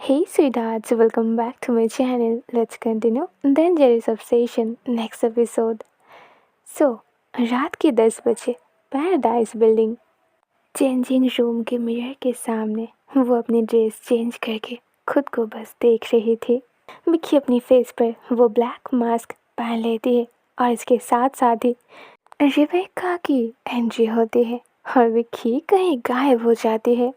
Hey sweethearts, welcome back to my channel. Let's continue. Dangerous Obsession, next episode. So, रात के 10 बजे paradise building changing room के mirror के सामने वो अपनी ड्रेस चेंज करके खुद को बस देख रही थी। विक्की अपनी फेस पर वो ब्लैक मास्क पहन लेती है और इसके साथ साथ ही रिबेका की एंट्री होती है और विक्की कहीं गायब हो जाती है।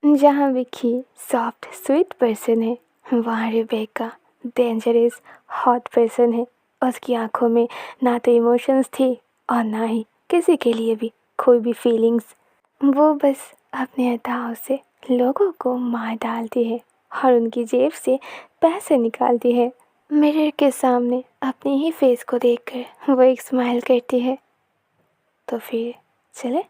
जहाँ विक्की सॉफ्ट स्वीट पर्सन है, वहाँ रिबेका डेंजरस हॉट पर्सन है। उसकी आंखों में ना तो इमोशंस थी और ना ही किसी के लिए भी कोई भी फीलिंग्स। वो बस अपने अदाओं से लोगों को मार डालती है और उनकी जेब से पैसे निकालती है। मिरर के सामने अपनी ही फेस को देखकर वो एक स्माइल करती है। तो फिर चले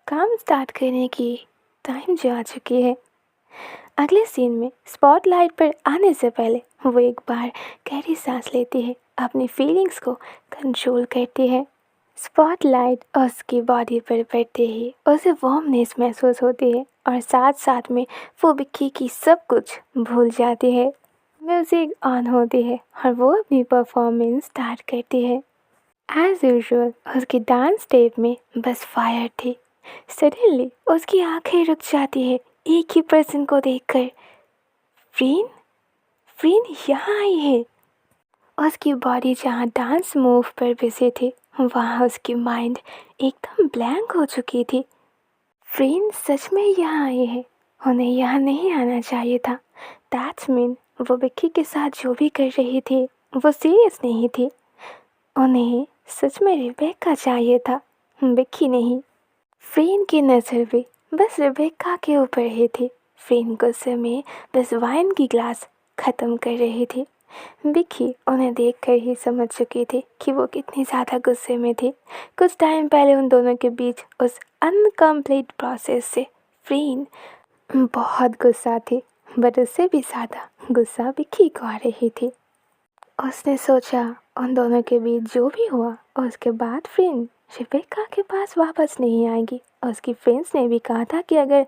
काम स्टार्ट करने की टाइम जो आ चुकी है। अगले सीन में स्पॉटलाइट पर आने से पहले वो एक बार गहरी सांस लेती है, अपनी फीलिंग्स को कंट्रोल करती है। स्पॉटलाइट उसकी बॉडी पर पड़ते ही उसे वार्मनेस महसूस होती है और साथ साथ में वो विक्की की सब कुछ भूल जाती है। म्यूजिक ऑन होती है और वो अपनी परफॉर्मेंस स्टार्ट करती है। एज यूजुअल उसकी डांस स्टेप में बस फायर थी। सडनली उसकी आंखें रुक जाती है एक ही पर्सन को देखकर। फ्रीन फ्रीन यहाँ आई है। उसकी बॉडी जहाँ डांस मूव पर बिजी थी, वहाँ उसकी माइंड एकदम ब्लैंक हो चुकी थी। फ्रीन सच में यहाँ आई है। उन्हें यहाँ नहीं आना चाहिए था। दैट्स मीन वो विक्की के साथ जो भी कर रही थी वो सीरियस नहीं थी। उन्हें सच में रिबेका चाहिए था, विक्की नहीं। फ्रीन की नज़र भी बस रिबेका के ऊपर ही थी। फ्रीन गुस्से में बस वाइन की ग्लास ख़त्म कर रही थी। विक्की उन्हें देखकर ही समझ चुकी थी कि वो कितनी ज़्यादा गुस्से में थी। कुछ टाइम पहले उन दोनों के बीच उस अनकम्प्लीट प्रोसेस से फ्रीन बहुत गुस्सा थी, बट उससे भी ज़्यादा गुस्सा विक्की को आ रही थी। उसने सोचा उन दोनों के बीच जो भी हुआ उसके बाद फ्रेंड रिबेका के पास वापस नहीं आएगी। उसकी फ्रेंड्स ने भी कहा था कि अगर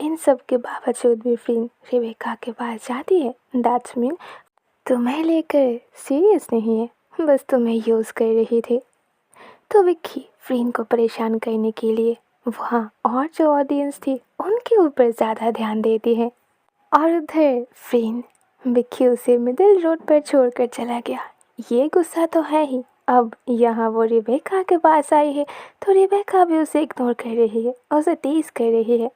इन सब के बावजूद भी फ्रेंड रिबेका के पास जाती है, दैट्स मीन तुम्हें लेकर सीरियस नहीं है, बस तुम्हें यूज़ कर रही थी। तो विक्की फ्रेंड को परेशान करने के लिए वहाँ और जो ऑडियंस थी उनके ऊपर ज़्यादा ध्यान देती है और उधर फ्रेंड विक्की उसे मिडिल रोड पर छोड़कर चला गया। ये गुस्सा तो है ही, अब यहाँ वो रिबेका के पास आई है तो रिबेका भी उसे इग्नोर कर रही है, उसे टीज कर रही है।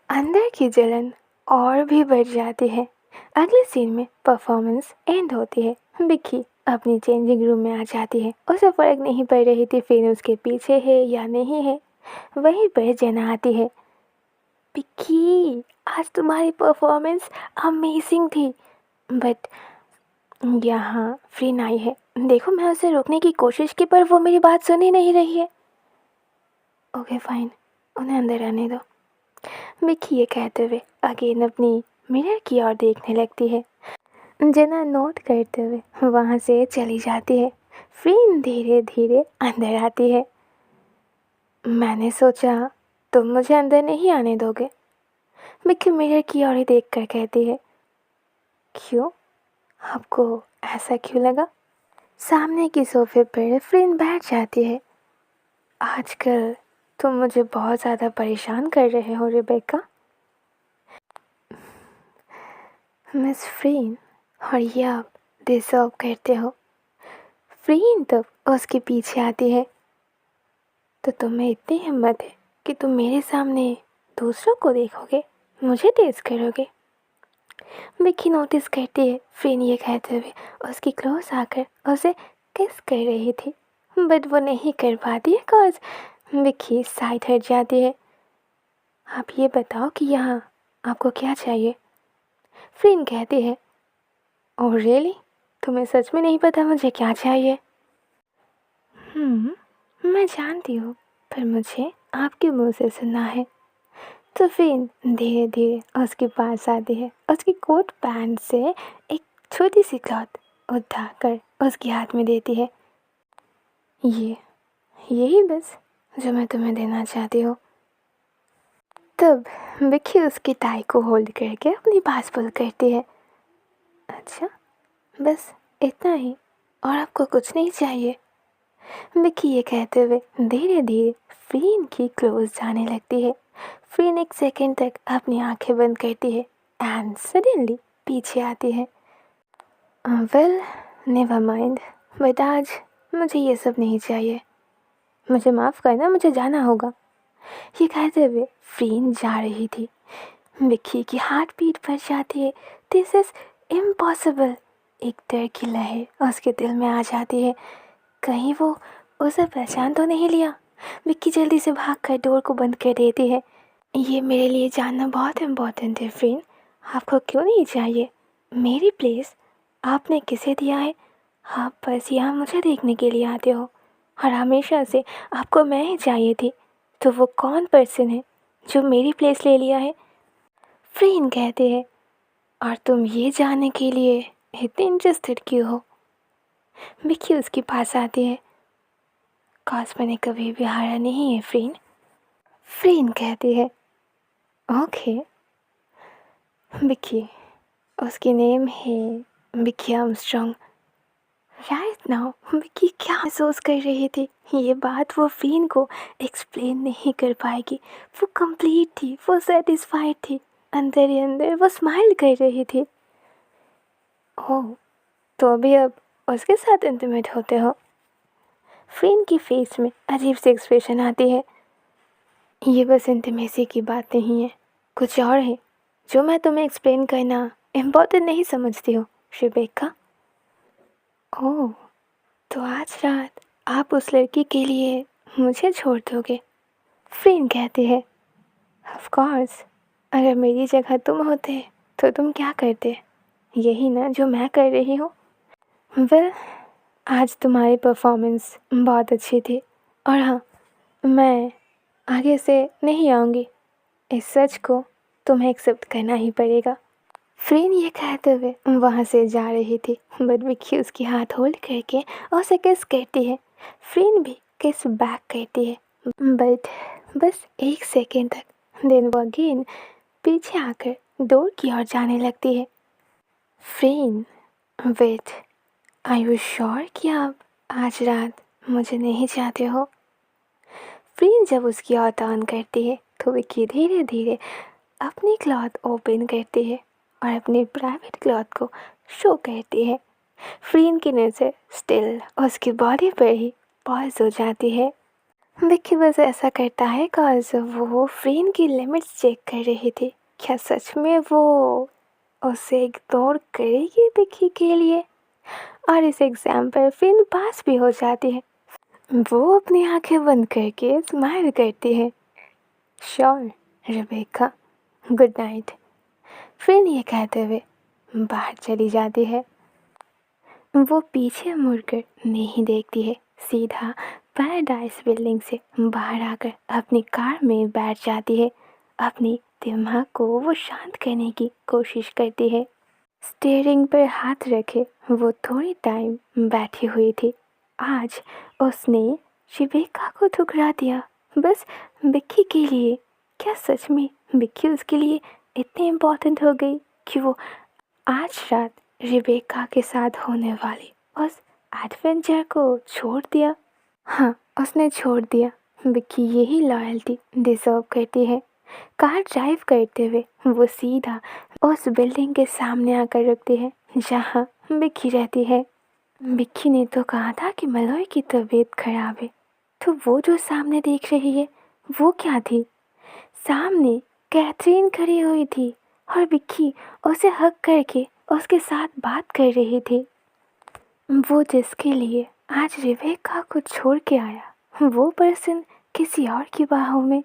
अंदर की जलन और भी बढ़ जाती है। अगले सीन में परफॉर्मेंस एंड होती है। विक्की अपनी चेंजिंग रूम में आ जाती है। उसे फ़र्क नहीं पड़ रही थी फिर उसके पीछे है या नहीं है। वहीं पर जना आती है। विक्की, आज तुम्हारी परफॉर्मेंस अमेजिंग थी, बट यहाँ फ्रीन आई है। देखो मैं उसे रोकने की कोशिश की पर वो मेरी बात सुन ही नहीं रही है। ओके फाइन, उन्हें अंदर आने दो। विक्की ये कहते हुए अगेन अपनी मिरर की ओर देखने लगती है। जना नोट करते हुए वहाँ से चली जाती है। फ्रीन धीरे धीरे अंदर आती है। मैंने सोचा तुम मुझे अंदर नहीं आने दोगे। विक्की मिरर की ओर ही देख कर कहती है। क्यों? आपको ऐसा क्यों लगा? सामने की सोफे पर फ्रेंड बैठ जाती है। आजकल तुम मुझे बहुत ज़्यादा परेशान कर रहे हो रिबेका। मिस फ्रीन, और ये आप डिजर्व करते हो। फ्रीन तब उसके पीछे आती है। तो तुम्हें इतनी हिम्मत है कि तुम मेरे सामने दूसरों को देखोगे, मुझे टेस्ट करोगे। विक्की नोटिस करती है फ्रीन ये कहते हुए उसकी क्लोज आकर उसे किस कर रही थी, बट वो नहीं कर पाती है कॉज विक्की साइड हट जाती है। आप ये बताओ कि यहाँ आपको क्या चाहिए? फ्रीन कहती है। ओह रियली, तुम्हें सच में नहीं पता मुझे क्या चाहिए? मैं जानती हूँ, पर मुझे आपके मुंह से सुनना है। तो फ्रीन धीरे धीरे उसके पास आती है। उसकी कोट पैंट से एक छोटी सी क्लॉथ उठाकर उसके हाथ में देती है। यही बस जो मैं तुम्हें देना चाहती हूँ। तब विक्की उसकी टाई को होल्ड करके अपनी बात पुल करती है। अच्छा, बस इतना ही और आपको कुछ नहीं चाहिए? विक्की ये कहते हुए धीरे धीरे फ्रीन की क्लोज जाने लगती है। फ्रीन एक सेकंड तक अपनी आंखें बंद करती है एंड सडनली पीछे आती है। वेल, नेवर माइंड, बट आज मुझे ये सब नहीं चाहिए। मुझे माफ़ करना, मुझे जाना होगा। ये कहते हुए फ्रीन जा रही थी। विक्की की हार्ट बीट बढ़ जाती है। This is impossible. एक डर की लहर उसके दिल में आ जाती है। कहीं वो उसे पहचान तो नहीं लिया। विक्की जल्दी से भागकर डोर को बंद कर देती है। ये मेरे लिए जानना बहुत इम्पोर्टेंट है फ्रेंड। आपको क्यों नहीं चाहिए? मेरी प्लेस आपने किसे दिया है? आप बस यहाँ मुझे देखने के लिए आते हो और हमेशा से आपको मैं ही चाहिए थी। तो वो कौन पर्सन है जो मेरी प्लेस ले लिया है? फ्रेंड कहते हैं, और तुम ये जानने के लिए इतनी इंटरेस्टेड क्यों हो? विक्की उसके पास आती है। कॉज मैंने कभी भी हारा नहीं है फ्रेंड। फ्रेंड कहती है, ओके। विक्की, उसकी नेम है Vicky Armstrong. Right now Vicky क्या महसूस कर रही थी ये बात वो फ्रेंड को एक्सप्लेन नहीं कर पाएगी। वो कंप्लीट थी, वो सेटिस्फाइड थी, अंदर ही अंदर वो स्माइल कर रही थी। ओह, तो अभी अब उसके साथ इंटीमेट होते हो? फ्रेंड की फेस में अजीब सी एक्सप्रेशन आती है। ये बस इंटीमेसी की बात नहीं है, कुछ और है जो मैं तुम्हें एक्सप्लेन करना इम्पोर्टेंट नहीं समझती हो रिबेका। ओह, तो आज रात आप उस लड़की के लिए मुझे छोड़ दोगे? फ्रेंड कहती है, ऑफ कोर्स। अगर मेरी जगह तुम होते तो तुम क्या करते? यही ना जो मैं कर रही हूँ। वेल, आज तुम्हारी परफॉर्मेंस बहुत अच्छी थी और हाँ, मैं आगे से नहीं आऊँगी। इस सच को तुम्हें एक्सेप्ट करना ही पड़ेगा। फ्रेंड ये कहते हुए वहाँ से जा रही थी, बट विक्की उसकी हाथ होल्ड करके उसे किस करती है। फ्रेंड भी किस बैक करती है, बट बस एक सेकेंड तक। देन वो अगेन पीछे आकर डोर की ओर जाने लगती है। Friend, wait, are you sure कि आप आज रात मुझे नहीं चाहते हो? फ्रेंड जब उसकी ओर टर्न करती है तो विक्की धीरे धीरे अपनी क्लॉथ ओपन करती है और अपनी प्राइवेट क्लॉथ को शो करती है। फ्रेंड की नज़र स्टिल उसकी बॉडी पर ही पॉज हो जाती है। विक्की बस ऐसा करता है कॉज वो फ्रेंड की लिमिट्स चेक कर रही थी। क्या सच में वो उसे इग्नोर करेगी विक्की के लिए? और इस एग्जाम पर फ्रेंड पास भी हो जाती है। वो अपनी आंखें बंद करके स्माइल करती है। Sure Rebecca, good night. Friend ये कहते हुए बाहर चली जाती है। वो पीछे मुड़कर नहीं देखती है, सीधा पैराडाइज बिल्डिंग से बाहर आकर अपनी कार में बैठ जाती है। अपनी दिमाग को वो शांत करने की कोशिश करती है। स्टीयरिंग पर हाथ रखे वो थोड़ी टाइम बैठी हुई थी। आज उसने रिबेका को ठुकरा दिया बस विक्की के लिए। क्या सच में विक्की उसके लिए इतनी इम्पोर्टेंट हो गई कि वो आज रात रिबेका के साथ होने वाली उस एडवेंचर को छोड़ दिया? हाँ, उसने छोड़ दिया। विक्की यही लॉयल्टी डिजर्व करती है। कार ड्राइव करते हुए वो सीधा उस बिल्डिंग के सामने आकर रुकती है जहाँ विक्की रहती है। विक्की ने तो कहा था कि मलोई की तबीयत खराब है, तो वो जो सामने देख रही है वो क्या थी? सामने कैथरीन खड़ी हुई थी और विक्की उसे हक करके उसके साथ बात कर रही थी। वो जिसके लिए आज रिबेका को छोड़ के आया, वो पर्सन किसी और की बाहों में।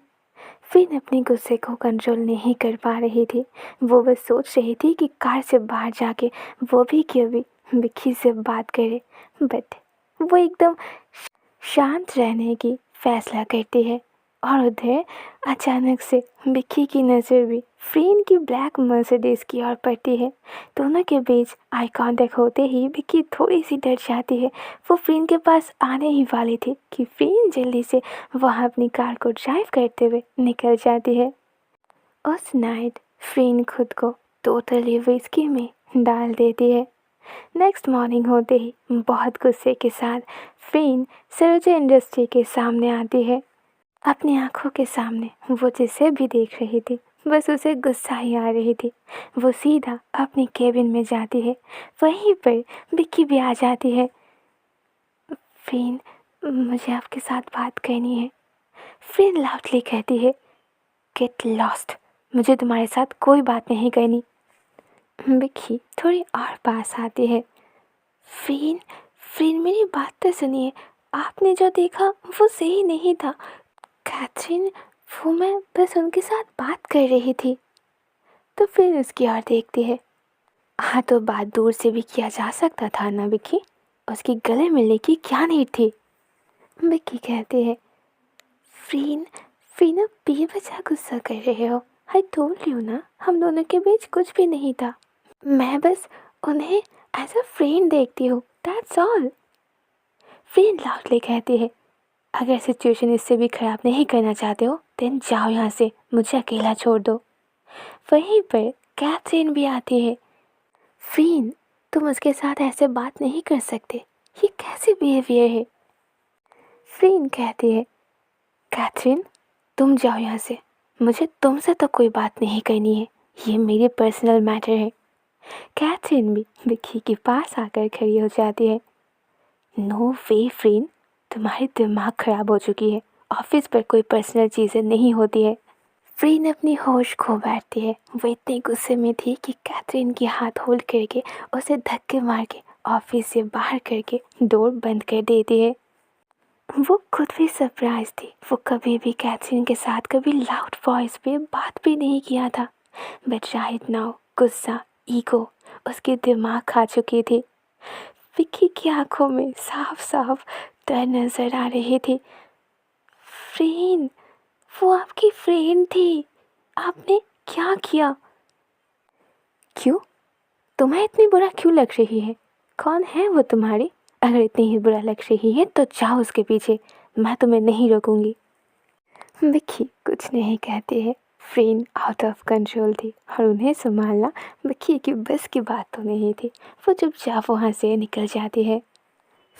फिर अपने गुस्से को कंट्रोल नहीं कर पा रही थी। वो बस सोच रही थी कि कार से बाहर जाके वो भी क्यों भी विक्की से बात करे, बट वो एकदम शांत रहने की फैसला करती है। और उधर अचानक से विक्की की नज़र भी फ्रेंड की ब्लैक मर्सिडीज की ओर पड़ती है। दोनों के बीच आई कांटेक्ट होते ही विक्की थोड़ी सी डर जाती है। वो फ्रेंड के पास आने ही वाली थी कि फ्रेंड जल्दी से वहाँ अपनी कार को ड्राइव करते हुए निकल जाती है। उस नाइट फ्रीन खुद को टोटली विस्की में डाल देती है। नेक्स्ट मॉर्निंग होते ही बहुत गुस्से के साथ फ्रीन सरोजा इंडस्ट्री के सामने आती है। अपनी आंखों के सामने वो जिसे भी देख रही थी बस उसे गुस्सा ही आ रही थी। वो सीधा अपनी केबिन में जाती है। वहीं पर विक्की भी आ जाती है। फ्रीन, मुझे आपके साथ बात करनी है, फ्रीन लाउडली कहती है। गेट लॉस्ट, मुझे तुम्हारे साथ कोई बात नहीं करनी। विक्की थोड़ी और पास आती है। फ्रीन, फ्रीन मेरी बात तो सुनिए, आपने जो देखा वो सही नहीं था। कैथरीन, वो मैं बस उनके साथ बात कर रही थी। तो फिर उसकी ओर देखती है। हाँ, तो बात दूर से भी किया जा सकता था ना विक्की, उसकी गले मिलने की क्या नीड थी। विक्की कहती है। फ्रीन, फ्रीन आप बेवजह गुस्सा कर रहे हो। आई टोल्ड यू ना, हम दोनों के बीच कुछ भी नहीं था। मैं बस उन्हें एज अ फ्रेंड देखती हूँ, दैट्स ऑल। फ्रीन लाउडली कहती है। अगर सिचुएशन इससे भी ख़राब नहीं करना चाहते हो देन जाओ यहाँ से, मुझे अकेला छोड़ दो। वहीं पर कैथरीन भी आती है। फ्रीन, तुम उसके साथ ऐसे बात नहीं कर सकते, ये कैसे बिहेवियर है। फ्रीन कहती है। कैथरीन, तुम जाओ यहाँ से, मुझे तुमसे तो कोई बात नहीं करनी है, ये मेरी पर्सनल मैटर है। कैथरीन भी विक्की के पास आकर खड़ी हो जाती है। नो वे फ्रीन, तुम्हारी दिमाग ख़राब हो चुकी है, ऑफिस पर कोई पर्सनल चीज़ें नहीं होती है। फ्रीन अपनी होश खो बैठती है। वो इतने गुस्से में थी कि कैथरीन की हाथ होल्ड करके उसे धक्के मार के ऑफिस से बाहर करके डोर बंद कर देती है। वो खुद भी सरप्राइज थी। वो कभी भी कैथरीन के साथ कभी लाउड वॉइस पे बात भी नहीं किया था। बट शायद नाउ गुस्सा, ईगो उसके दिमाग खा चुकी थी। विक्की की आंखों में साफ साफ डर नजर आ रही थी। फ्रेंड, वो आपकी फ्रेंड थी, आपने क्या किया। क्यों, तुम्हें इतनी बुरा क्यों लग रही है। कौन है वो तुम्हारी। अगर इतनी ही बुरा लग रही है तो जाओ उसके पीछे, मैं तुम्हें नहीं रोकूंगी। विक्की कुछ नहीं कहती है। फ्रेंड आउट ऑफ कंट्रोल थी और उन्हें संभालना विक्की की बस की बात तो नहीं थी। वो चुपचाप वहाँ से निकल जाती है।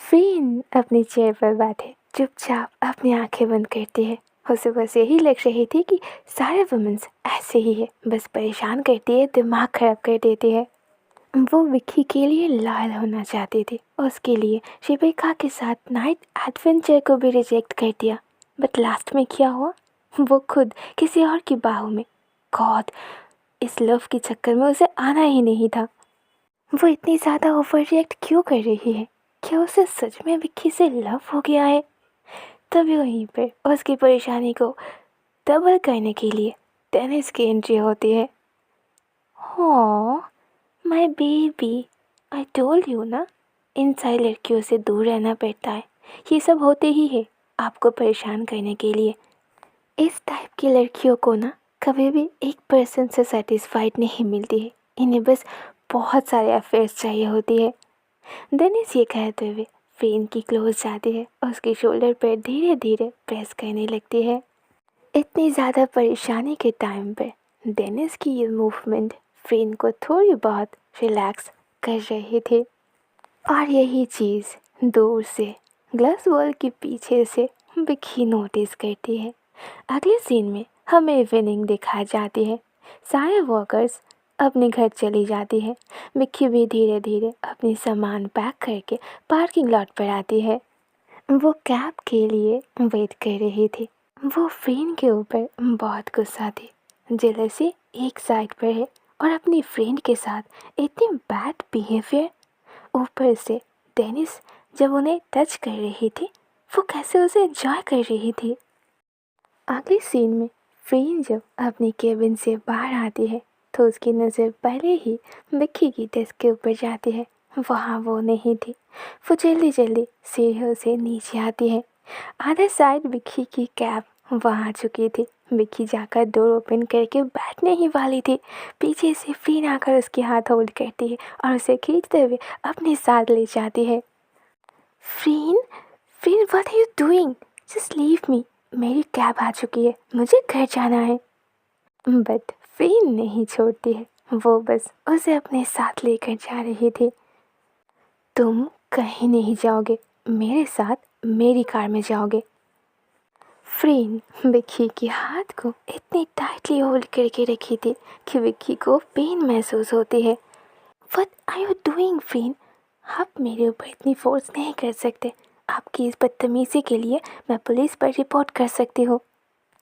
फ्रेंड अपनी चेयर पर बैठे चुपचाप अपनी आंखें बंद करती है। उसे बस यही लग रही थी कि सारे वुमेन्स ऐसे ही है, बस परेशान करती है, दिमाग खराब कर देती है। वो विक्की के लिए लॉयल होना चाहती थी। उसके लिए शिबिका के साथ नाइट एडवेंचर को भी रिजेक्ट कर दिया। बट लास्ट में क्या हुआ, वो खुद किसी और की बाहों में। गॉड, इस लव के चक्कर में उसे आना ही नहीं था। वो इतनी ज़्यादा ओवर रिएक्ट क्यों कर रही है। क्या उसे सच में विक्की से लव हो गया है। तभी वहीं पर उसकी परेशानी को डबल करने के लिए टेनिस की एंट्री होती है। हाँ, my baby, I told you ना, इन सारी लड़कियों से दूर रहना पड़ता है। ये सब होते ही है आपको परेशान करने के लिए। इस टाइप की लड़कियों को ना कभी भी एक पर्सन से सेटिस्फाइड नहीं मिलती है। इन्हें बस बहुत सारे अफेयर्स चाहिए होती है। डेनिस ये कहते हुए फ्रेंड की क्लोज जाती है, उसके शोल्डर पर धीरे धीरे प्रेस करने लगती है। इतनी ज़्यादा परेशानी के टाइम पर डेनिस की ये मूवमेंट फ्रेंड को थोड़ी बहुत रिलैक्स कर रही थी। और यही चीज़ दूर से ग्लास वॉल के पीछे से विक्की नोटिस करती है। अगले सीन में हमें इवनिंग दिखाई जाती है। सारे वर्कर्स अपने घर चली जाती है। विक्की भी धीरे धीरे अपनी सामान पैक करके पार्किंग लॉट पर आती है। वो कैब के लिए वेट कर रही थी। वो फ्रेंड के ऊपर बहुत गुस्सा थी। जेलसी एक साइड पर है और अपनी फ्रेंड के साथ इतनी बैड बिहेवियर। ऊपर से डेनिस जब उन्हें टच कर रही थी वो कैसे उसे एंजॉय कर रही थी। अगले सीन में फ्रेंड जब अपनी केबिन से बाहर आती है तो उसकी नज़र पहले ही विक्की की डेस्क के ऊपर जाती है। वहाँ वो नहीं थी। वो जल्दी जल्दी सीढ़ियों से नीचे आती है। अदर साइड विक्की की कैब वहाँ आ चुकी थी। विक्की जाकर डोर ओपन करके बैठने ही वाली थी। पीछे से फ्रीन आकर उसकी हाथ होल्ड करती है और उसे खींचते हुए अपने साथ ले जाती है। Freen, Freen, what are you doing, just leave me, मेरी कैब आ चुकी है, मुझे घर जाना है। बट फ्रीन नहीं छोड़ती है, वो बस उसे अपने साथ लेकर जा रही थी। तुम कहीं नहीं जाओगे, मेरे साथ मेरी कार में जाओगे। फ्रीन विक्की के हाथ को इतनी टाइटली होल्ड करके रखी थी कि विक्की को पेन महसूस होती है। What are you doing Freen? आप मेरे ऊपर इतनी फोर्स नहीं कर सकते। आपकी इस बदतमीजी के लिए मैं पुलिस पर रिपोर्ट कर सकती हूँ।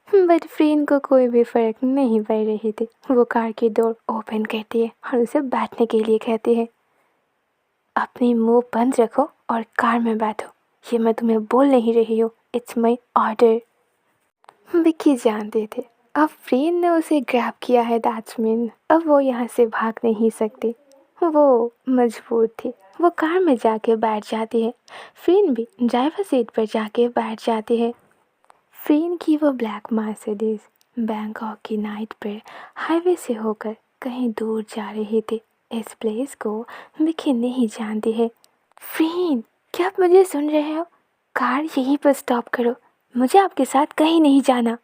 बट फ्रीन को कोई भी फर्क नहीं पड़ रही थी। वो कार की डोर ओपन करती है और उसे बैठने के लिए कहती है, अपनी मुंह बंद रखो और कार में बैठो। ये मैं तुम्हें बोल नहीं रही हूँ, इट्स माई ऑर्डर। विक्की जानते थे अब फ्रीन ने उसे ग्रैब किया है, दैट्स मीन अब वो यहाँ से भाग नहीं सकती। वो मजबूर थी। वो कार में जाके बैठ जाती है। फ्रीन भी ड्राइवर सीट पर जाके बैठ जाती है। फ्रीन की वो ब्लैक मर्सिडीज बैंकॉक की नाइट पर हाईवे से होकर कहीं दूर जा रही थी। इस प्लेस को विक्की नहीं जानती है। फ्रीन, क्या आप मुझे सुन रहे हो? कार यहीं पर स्टॉप करो, मुझे आपके साथ कहीं नहीं जाना।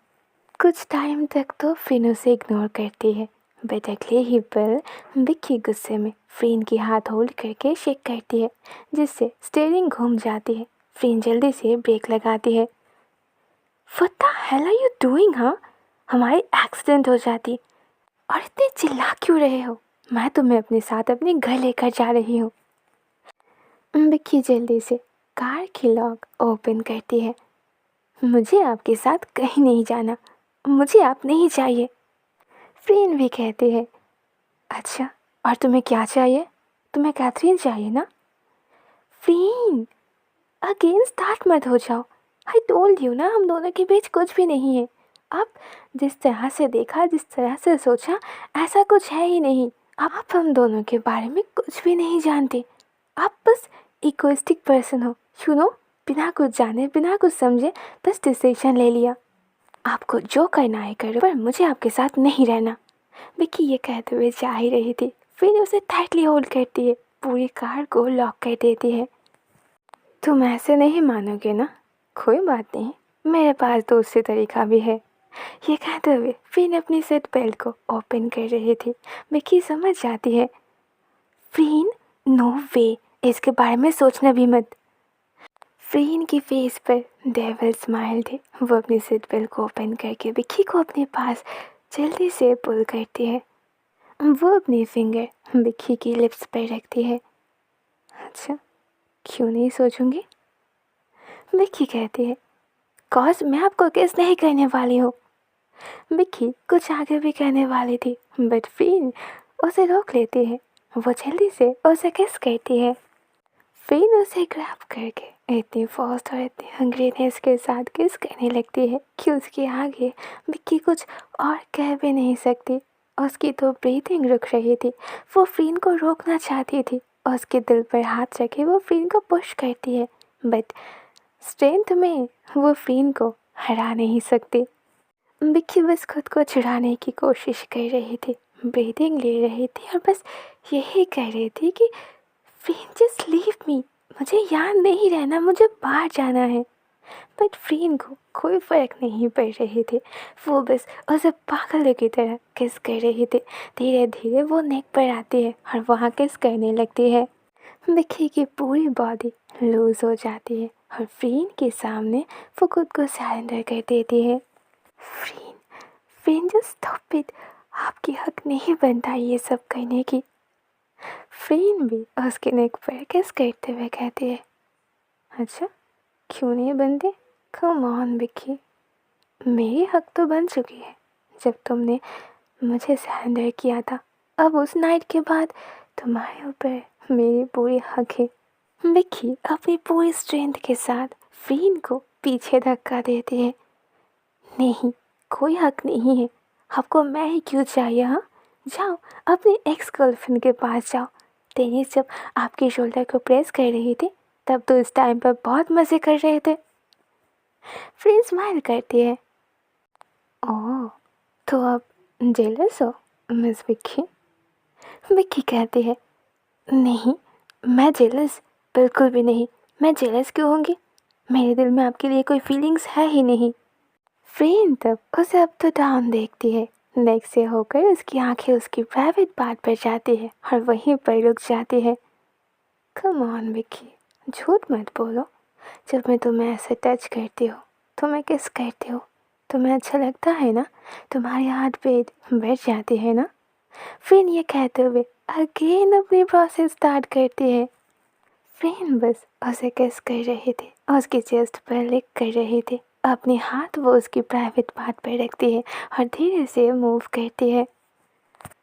कुछ टाइम तक तो फ्रीन उसे इग्नोर करती है, बट अगले ही पल विक्की गुस्से में फ्रीन की हाथ होल्ड करके शेक करती है, जिससे स्टीयरिंग घूम जाती है। फ्रीन जल्दी से ब्रेक लगाती है। What the hell are you doing, हाँ? हमारी एक्सीडेंट हो जाती। और इतने चिल्ला क्यों रहे हो? मैं तुम्हें अपने साथ अपने घर लेकर जा रही हूँ। विक्की जल्दी से कार की लॉक ओपन करती है। मुझे आपके साथ कहीं नहीं जाना, मुझे आप नहीं चाहिए। फ्रीन भी कहती है, अच्छा और तुम्हें क्या चाहिए? तुम्हें कैथरीन चाहिए ना? फ्रीन, अगेन स्टार्ट मत हो जाओ। आई टोल्ड यू ना, हम दोनों के बीच कुछ भी नहीं है। अब जिस तरह से देखा, जिस तरह से सोचा, ऐसा कुछ है ही नहीं। आप हम दोनों के बारे में कुछ भी नहीं जानते। आप बस इगोइस्टिक पर्सन हो, यू नो। बिना कुछ जाने, बिना कुछ समझे बस डिसीजन ले लिया। आपको जो करना है करो, पर मुझे आपके साथ नहीं रहना। विक्की ये कहते हुए जा ही रही थी, फिर उसे टाइटली होल्ड करती है, पूरी कार को लॉक कर देती है। तुम ऐसे नहीं मानोगे ना? कोई बात नहीं, मेरे पास दूसरी तरीका भी है। ये कहते हुए फ्रीन अपनी सीट बेल्ट को ओपन कर रही थी। विक्की समझ जाती है। फ्रीन, नो वे, इसके बारे में सोचना भी मत। फ्रीन की फेस पर डेविल स्माइल थी। वो अपनी सीट बेल्ट को ओपन करके विक्की को अपने पास जल्दी से पुल करती है। वो अपनी फिंगर विक्की की लिप्स पर रखती है। अच्छा, क्यों नहीं सोचूंगी? विक्की कहती है, कॉज मैं आपको किस नहीं करने वाली हूँ। विक्की कुछ आगे भी कहने वाली थी, बट फ्रीन उसे रोक लेती है। वो जल्दी से उसे किस करती है। फ्रीन उसे ग्रैब करके इतनी फास्ट और इतनी हंग्रीनेस के साथ किस करने लगती है कि उसके आगे विक्की कुछ और कह भी नहीं सकती। उसकी तो ब्रीथिंग रुक रही थी। वो फ्रीन को रोकना चाहती थी। उसके दिल पर हाथ रखे वो फ्रीन को पुश करती है, बट स्ट्रेंथ में वो फ्रीन को हरा नहीं सकती। विक्की बस खुद को छुड़ाने की कोशिश कर रही थी, ब्रीथिंग ले रही थी और बस यही कह रही थी कि फ्रीन जस्ट लीव मी, मुझे यहाँ नहीं रहना, मुझे बाहर जाना है। बट फ्रीन को कोई फ़र्क नहीं पड़ रही थी। वो बस उसे पागल की तरह किस कर रही थी। धीरे धीरे वो नेक पर आती है और वहाँ किस करने लगती है। विक्की की पूरी बॉडी लूज हो जाती है और फ्रीन के सामने वो खुद को सरेंडर कर देती है। फ्रीन, फ्रीन जस्ट स्टॉप इट, आपकी हक नहीं बनता ये सब करने की। फ्रीन भी उसके नेक पर किस करते हुए कहती है, अच्छा क्यों नहीं बनते? कम ऑन विक्की, मेरी हक तो बन चुकी है जब तुमने मुझे सरेंडर किया था। अब उस नाइट के बाद तुम्हारे ऊपर मेरी पूरी हक है। विक्की अपनी पूरी स्ट्रेंथ के साथ फ्रीन को पीछे धक्का देती है। नहीं, कोई हक नहीं है। आपको मैं ही क्यों चाहिए? हाँ, जाओ अपनी एक्स गर्लफ्रेंड के पास जाओ। टेनिस जब आपके शोल्डर को प्रेस कर रही थी तब तो इस टाइम पर बहुत मज़े कर रहे थे। फ्रेंड स्माइल करती है। ओह, तो आप जेलस हो मिस विक्की? विक्की कहती है, नहीं, मैं जेलस बिल्कुल भी नहीं। मैं जेलस क्यों होंगी? मेरे दिल में आपके लिए कोई फीलिंग्स है ही नहीं। फ्रेंड तब उसे अप तो डाउन देखती है, नेक्स्ट से होकर उसकी आंखें उसकी प्राइवेट पार्ट पर जाती है और वहीं पर रुक जाती है। कम ऑन विक्की, झूठ मत बोलो। जब मैं तुम्हें ऐसे टच करती हूँ, तुम्हें किस करती हूँ, तुम्हें अच्छा लगता है ना? तुम्हारी हार्ट बीट बढ़ जाती है ना? फिर ये कहते हुए अगेन अपनी प्रोसेस स्टार्ट करती है। फ्रेंड बस उसे किस कर रहे थे, उसकी चेस्ट पर लिक कर रहे थे। अपने हाथ वो उसकी प्राइवेट पार्ट पर रखती है और धीरे से मूव करती है।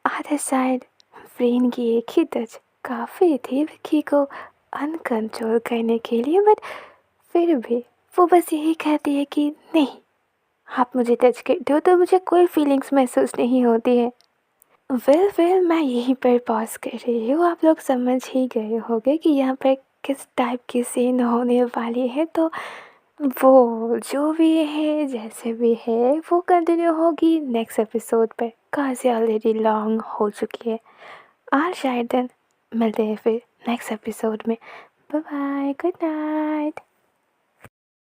अदर साइड फ्रेंड की एक ही टच काफ़ी थी विक्की को अनकंट्रोल करने के लिए, बट फिर भी वो बस यही कहती है कि नहीं, आप मुझे टच करते हो तो मुझे कोई फीलिंग्स महसूस नहीं होती है। वेल मैं यहीं पर पॉज़ कर रही हूँ। आप लोग समझ ही गए होंगे कि यहाँ पर किस टाइप की सीन होने वाली है, तो वो जो भी है जैसे भी है वो कंटिन्यू होगी नेक्स्ट एपिसोड पर, काफ़ी ऑलरेडी लॉन्ग हो चुकी है। और शायद मिलते हैं फिर नेक्स्ट एपिसोड में। Bye bye, good night.